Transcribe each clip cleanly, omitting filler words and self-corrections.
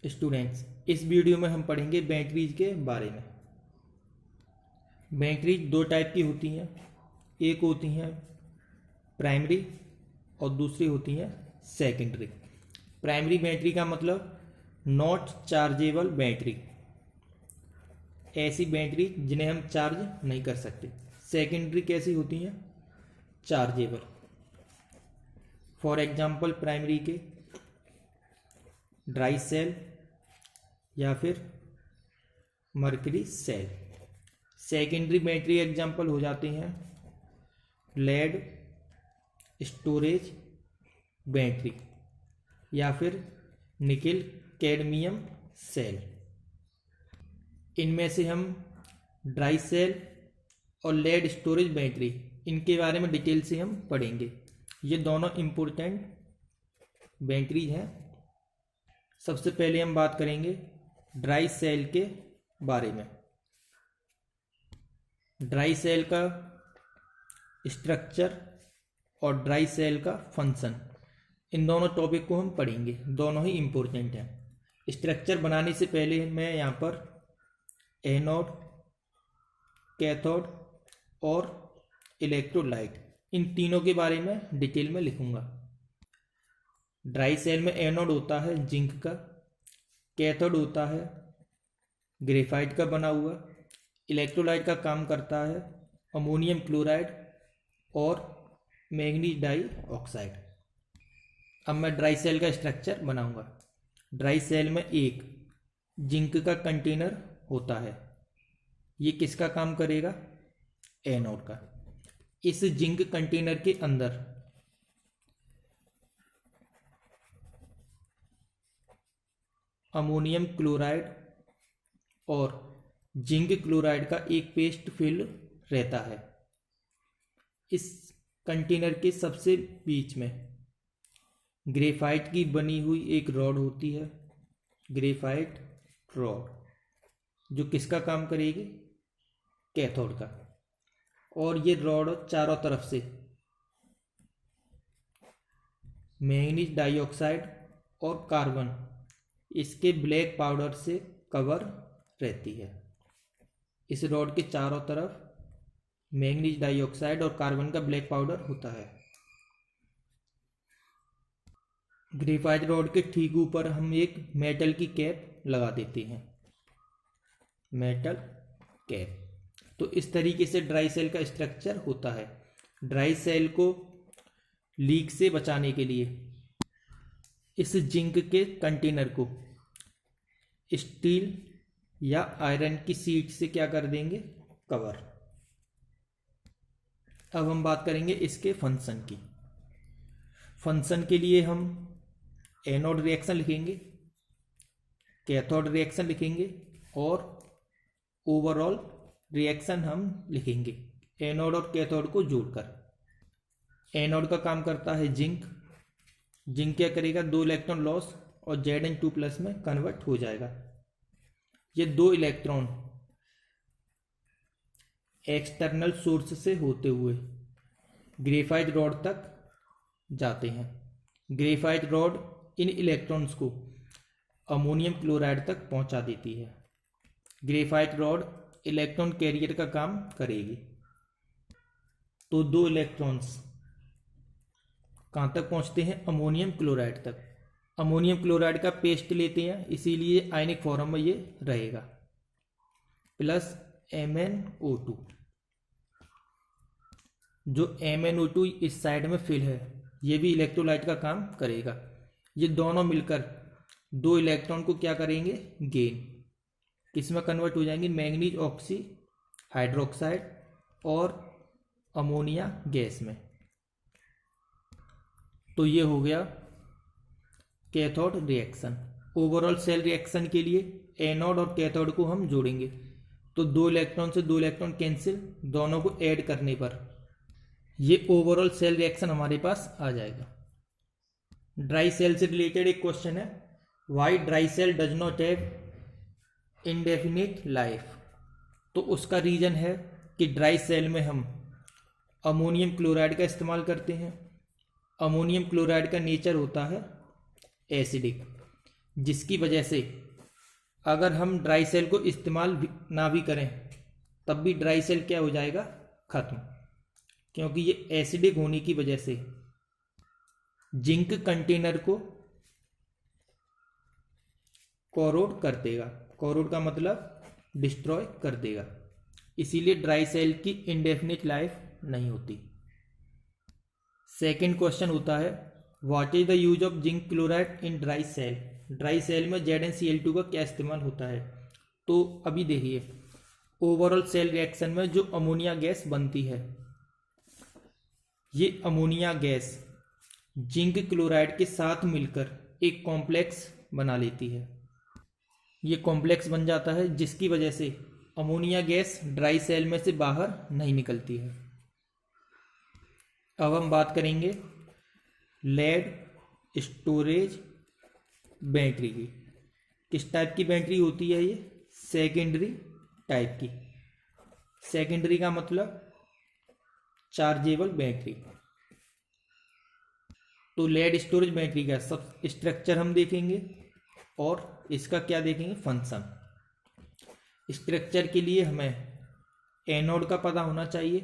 Students, इस video में हम पढ़ेंगे बैटरीज के बारे में। बैटरीज दो टाइप की होती हैं, एक होती हैं प्राइमरी और दूसरी होती हैं सेकेंडरी। प्राइमरी बैटरी का मतलब नॉट चार्जेबल बैटरी, ऐसी बैटरी जिन्हें हम चार्ज नहीं कर सकते। सेकेंडरी कैसी होती हैं? चार्जेबल। फॉर एग्जांपल प्राइमरी के ड्राई सेल या फिर mercury cell. Secondary battery example हो जाते हैं लेड स्टोरेज बैटरी या फिर निकेल कैडमियम सेल। इनमें से हम ड्राई सेल और लेड स्टोरेज बैटरी, इनके बारे में डिटेल से हम पढ़ेंगे। ये दोनों इम्पोर्टेंट बैटरीज हैं। सबसे पहले हम बात करेंगे ड्राई सेल के बारे में। ड्राई सेल का स्ट्रक्चर और ड्राई सेल का फंक्शन, इन दोनों टॉपिक को हम पढ़ेंगे, दोनों ही इम्पोर्टेंट हैं। स्ट्रक्चर बनाने से पहले मैं यहाँ पर एनोड, कैथोड और इलेक्ट्रोलाइट, इन तीनों के बारे में डिटेल में लिखूंगा। ड्राई सेल में एनोड होता है जिंक का, कैथोड होता है ग्रेफाइट का बना हुआ, इलेक्ट्रोलाइट का काम करता है अमोनियम क्लोराइड और मैग्नीज डाई ऑक्साइड। अब मैं ड्राई सेल का स्ट्रक्चर बनाऊंगा। ड्राई सेल में एक जिंक का कंटेनर होता है, ये किसका काम करेगा? एनोड का। इस जिंक कंटेनर के अंदर अमोनियम क्लोराइड और जिंक क्लोराइड का एक पेस्ट फिल्म रहता है। इस कंटेनर के सबसे बीच में ग्रेफाइट की बनी हुई एक रॉड होती है, ग्रेफाइट रॉड, जो किसका काम करेगी? कैथोड का। और ये रॉड चारों तरफ से मैग्नीज डाइऑक्साइड और कार्बन, इसके ब्लैक पाउडर से कवर रहती है। इस रॉड के चारों तरफ मैग्नीज डाइऑक्साइड और कार्बन का ब्लैक पाउडर होता है। ग्रेफाइट रॉड के ठीक ऊपर हम एक मेटल की कैप लगा देते हैं, मेटल कैप। तो इस तरीके से ड्राई सेल का स्ट्रक्चर होता है। ड्राई सेल को लीक से बचाने के लिए इस जिंक के कंटेनर को स्टील या आयरन की शीट से क्या कर देंगे? कवर। अब हम बात करेंगे इसके फंक्शन की। फंक्शन के लिए हम एनोड रिएक्शन लिखेंगे, कैथोड रिएक्शन लिखेंगे और ओवरऑल रिएक्शन हम लिखेंगे एनोड और कैथोड को जोड़कर। एनोड का काम करता है जिंक। जिंक क्या करेगा? 2 इलेक्ट्रॉन लॉस और Zn2+ में कन्वर्ट हो जाएगा। ये 2 इलेक्ट्रॉन एक्सटर्नल सोर्स से होते हुए ग्रेफाइट रॉड तक जाते हैं। ग्रेफाइट रॉड इन इलेक्ट्रॉन्स को अमोनियम क्लोराइड तक पहुंचा देती है। ग्रेफाइट रॉड इलेक्ट्रॉन कैरियर का काम करेगी। तो 2 इलेक्ट्रॉन्स कहाँ तक पहुंचते हैं? अमोनियम क्लोराइड तक। अमोनियम क्लोराइड का पेस्ट लेते हैं, इसीलिए आयनिक फॉर्म में ये रहेगा, प्लस MnO2। जो MnO2 इस साइड में फिल है, ये भी इलेक्ट्रोलाइट का काम करेगा। ये दोनों मिलकर 2 इलेक्ट्रॉन को क्या करेंगे? गेन। किस में कन्वर्ट हो जाएंगे? मैग्नीज ऑक्सी हाइड्रोक्साइड और अमोनिया गैस में। तो ये हो गया cathode reaction. Overall cell reaction के लिए एनोड और कैथोड को हम जोड़ेंगे, तो 2 इलेक्ट्रॉन से 2 इलेक्ट्रॉन कैंसिल, दोनों को ऐड करने पर ये ओवरऑल सेल रिएक्शन हमारे पास आ जाएगा। ड्राई सेल से रिलेटेड एक क्वेश्चन है, why dry cell does not have indefinite life. तो उसका रीजन है कि ड्राई सेल में हम अमोनियम क्लोराइड का इस्तेमाल करते हैं। अमोनियम क्लोराइड का नेचर होता है एसिडिक। जिसकी वजह से अगर हम ड्राई सेल को इस्तेमाल ना भी करें तब भी ड्राई सेल क्या हो जाएगा, ख़त्म, क्योंकि ये एसिडिक होने की वजह से जिंक कंटेनर को कोरोड कर देगा। कोरोड का मतलब डिस्ट्रॉय कर देगा, इसीलिए ड्राई सेल की इंडेफिनिट लाइफ नहीं होती। सेकंड क्वेश्चन होता है what is the use of zinc chloride in dry cell. Dry cell में ZnCl2 का क्या इस्तेमाल होता है। तो अभी देखिए, ओवरऑल सेल रिएक्शन में जो अमोनिया गैस बनती है, ये अमोनिया गैस जिंक क्लोराइड के साथ मिलकर एक कॉम्प्लेक्स बना लेती है। ये कॉम्प्लेक्स बन जाता है जिसकी वजह से अमोनिया गैस ड्राई सेल में से बाहर नहीं निकलती है। अब हम बात करेंगे लेड स्टोरेज बैटरी की। किस टाइप की बैटरी होती है ये, सेकेंडरी टाइप की। सेकेंडरी का मतलब चार्जेबल बैटरी। तो लेड स्टोरेज बैटरी का सब स्ट्रक्चर हम देखेंगे और इसका क्या देखेंगे, फंक्शन। स्ट्रक्चर के लिए हमें एनोड का पता होना चाहिए,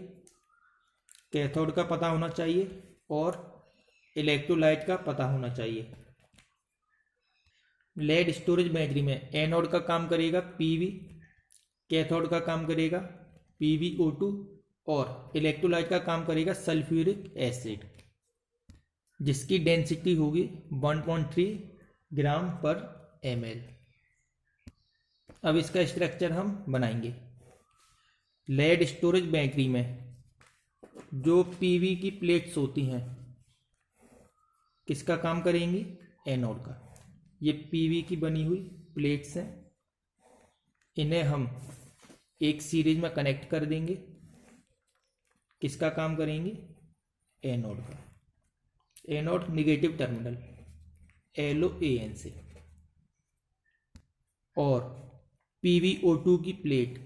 कैथोड का पता होना चाहिए और इलेक्ट्रोलाइट का पता होना चाहिए। लेड स्टोरेज बैटरी में एनोड का काम करेगा पीवी, कैथोड का काम करेगा PbO2 और इलेक्ट्रोलाइट का काम करेगा सल्फ्यूरिक एसिड, जिसकी डेंसिटी होगी 1.3 ग्राम पर ml। अब इसका स्ट्रक्चर हम बनाएंगे। लेड स्टोरेज बैटरी में जो पीवी की प्लेट्स होती हैं किसका काम करेंगी, एनोड का। ये पीवी की बनी हुई प्लेट्स हैं, इन्हें हम एक सीरीज में कनेक्ट कर देंगे। किसका काम करेंगी, एनोड का। एनोड निगेटिव टर्मिनल LOAN से। और PbO2 की प्लेट,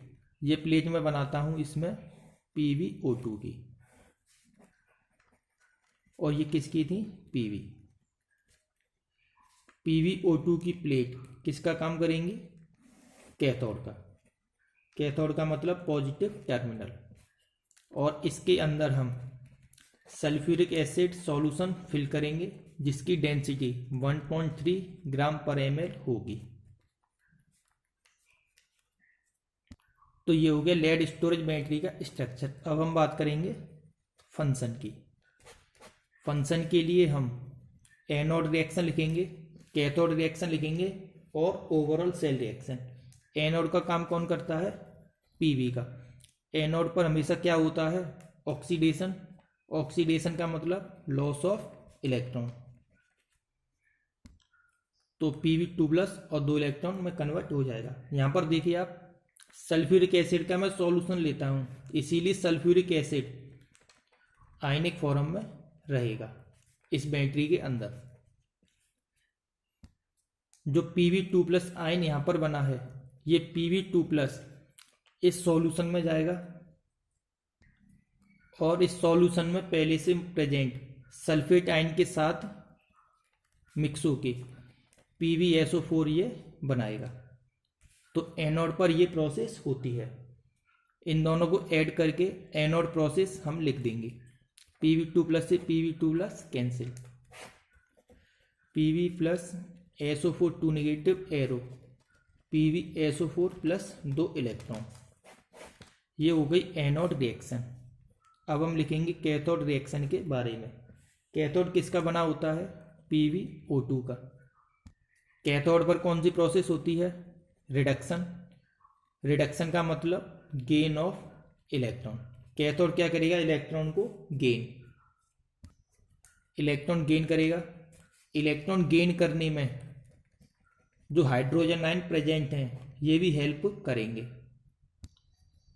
ये प्लेट मैं बनाता हूँ इसमें PbO2 की, और ये किसकी थी, PbO2 की प्लेट किसका काम करेंगी, कैथोड का। कैथोड का मतलब पॉजिटिव टर्मिनल। और इसके अंदर हम सल्फ्यूरिक एसिड सॉल्यूशन फिल करेंगे जिसकी डेंसिटी 1.3 ग्राम पर ml होगी। तो ये हो गया लेड स्टोरेज बैटरी का स्ट्रक्चर। अब हम बात करेंगे फंक्शन की। फंक्शन के लिए हम एनोड रिएक्शन लिखेंगे, कैथोड रिएक्शन लिखेंगे और ओवरऑल सेल रिएक्शन। एनोड का काम कौन करता है, पीवी का। एनोड पर हमेशा क्या होता है, ऑक्सीडेशन। ऑक्सीडेशन का मतलब लॉस ऑफ इलेक्ट्रॉन। तो Pb2+ और 2 इलेक्ट्रॉन में कन्वर्ट हो जाएगा। यहाँ पर देखिए आप, सल्फ्यूरिक एसिड का मैं सॉल्यूशन लेता हूँ, इसीलिए सल्फ्यूरिक एसिड आयनिक फॉर्म में रहेगा इस बैटरी के अंदर। जो Pb2+ आयन यहाँ पर बना है, ये Pb2+ इस सॉल्यूशन में जाएगा और इस सॉल्यूशन में पहले से प्रेजेंट सल्फेट आयन के साथ मिक्स होके PbSO4 ये बनाएगा। तो एनोड पर ये प्रोसेस होती है। इन दोनों को ऐड करके एनोड प्रोसेस हम लिख देंगे। Pb2+ से Pb2+ cancel, Pb+SO4 2 negative arrow, PbSO4 + 2 electron. ये हो गई एनोड रिएक्शन। अब हम लिखेंगे कैथोड रिएक्शन के बारे में। कैथोड किसका बना होता है, PbO2 का। कैथोड पर कौन सी प्रोसेस होती है, रिडक्शन। रिडक्शन का मतलब गेन ऑफ इलेक्ट्रॉन। कैथोड क्या करेगा, इलेक्ट्रॉन को गेन, इलेक्ट्रॉन गेन करेगा। इलेक्ट्रॉन गेन करने में जो हाइड्रोजन आयन प्रेजेंट हैं ये भी हेल्प करेंगे,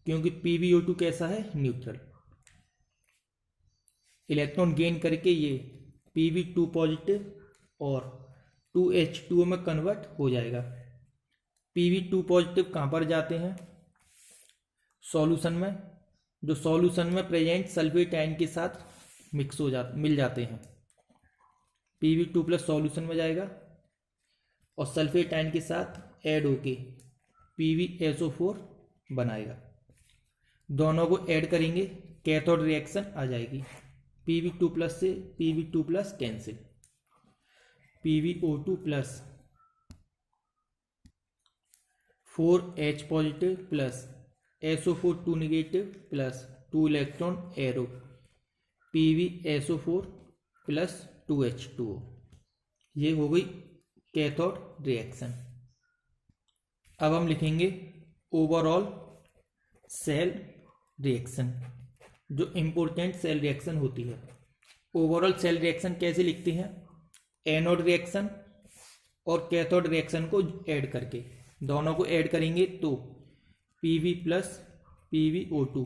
क्योंकि PbO2 कैसा है, न्यूट्रल। इलेक्ट्रॉन गेन करके ये Pb2+ और 2H2O में कन्वर्ट हो जाएगा। Pb2+ कहाँ पर जाते हैं, सॉल्यूशन में। जो सॉल्यूशन में प्रेजेंट सल्फेट आयन के साथ मिल जाते हैं। Pb2+ सॉल्यूशन में जाएगा और सल्फेट आयन के साथ ऐड होके PbSO4 बनाएगा। दोनों को ऐड करेंगे, कैथोड रिएक्शन आ जाएगी। Pb2+ से Pb2+ cancel, PbO2 plus 4H positive plus SO4 2 negative plus 2 electron arrow PbSO4 plus 2H2O। ये हो गई कैथोड रिएक्शन। अब हम लिखेंगे ओवरऑल सेल रिएक्शन, जो इम्पोर्टेंट सेल रिएक्शन होती है। ओवरऑल सेल रिएक्शन कैसे लिखते हैं? एनोड रिएक्शन और कैथोड रिएक्शन को ऐड करके, दोनों को ऐड करेंगे तो Pb plus PbO2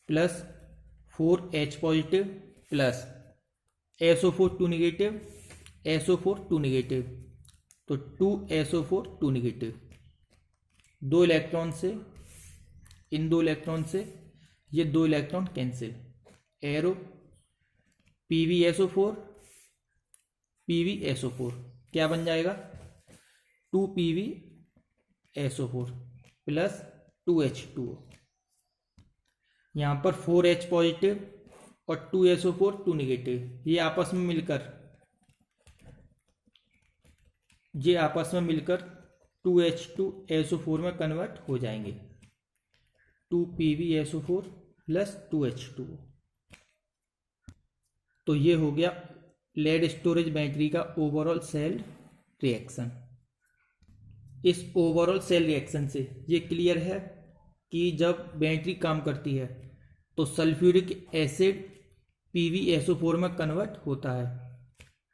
plus 4H positive plus SO4 2 negative SO4 2 negative, तो 2SO4 2 नेगेटिव। 2 इलेक्ट्रॉन से, इन 2 इलेक्ट्रॉन से ये 2 electron cancel, arrow PbSO4 PbSO4 क्या बन जाएगा? 2 PbSO4 प्लस 2H2O। यहाँ पर 4H पॉजिटिव और 2SO4 2 नेगेटिव, ये आपस में मिलकर 2H2SO4 में कन्वर्ट हो जाएंगे। 2 PbSO4 प्लस 2H2O। तो ये हो गया लेड स्टोरेज बैटरी का ओवरऑल सेल रिएक्शन। इस ओवरऑल सेल रिएक्शन से ये क्लियर है कि जब बैटरी काम करती है तो सल्फ्यूरिक एसिड PbSO4 में कन्वर्ट होता है।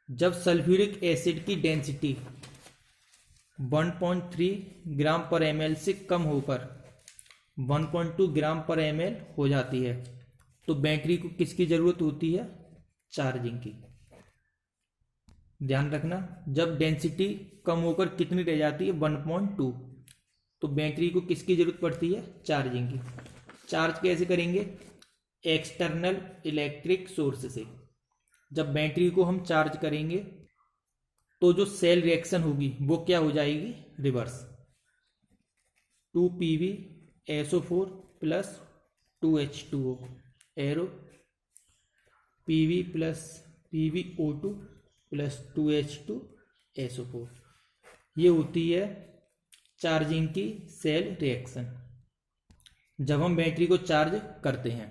जब सल्फ्यूरिक एसिड की डेंसिटी 1.3 ग्राम पर ml से कम होकर 1.2 ग्राम पर ml हो जाती है तो बैटरी को किसकी ज़रूरत होती है? चार्जिंग की। ध्यान रखना, जब डेंसिटी कम होकर कितनी रह जाती है? 1.2, तो बैटरी को किसकी ज़रूरत पड़ती है? चार्जिंग की। चार्ज कैसे करेंगे? एक्सटर्नल इलेक्ट्रिक सोर्स से। जब बैटरी को हम चार्ज करेंगे तो जो सेल रिएक्शन होगी वो क्या हो जाएगी? Reverse. 2 PbSO4 plus 2H2O arrow Pb plus PbO2 plus 2H2SO4। ये होती है चार्जिंग की सेल रिएक्शन, जब हम बैटरी को चार्ज करते हैं।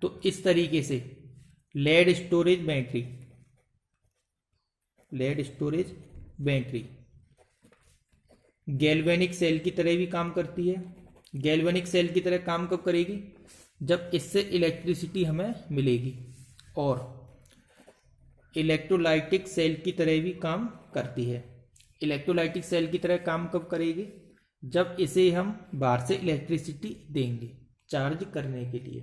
तो इस तरीके से lead storage battery galvanic cell की तरह भी काम करती है। गैल्वेनिक सेल की तरह काम कब करेगी? जब इससे इलेक्ट्रिसिटी हमें मिलेगी। और इलेक्ट्रोलाइटिक सेल की तरह भी काम करती है। इलेक्ट्रोलाइटिक सेल की तरह काम कब करेगी? जब इसे हम बाहर से इलेक्ट्रिसिटी देंगे चार्ज करने के लिए।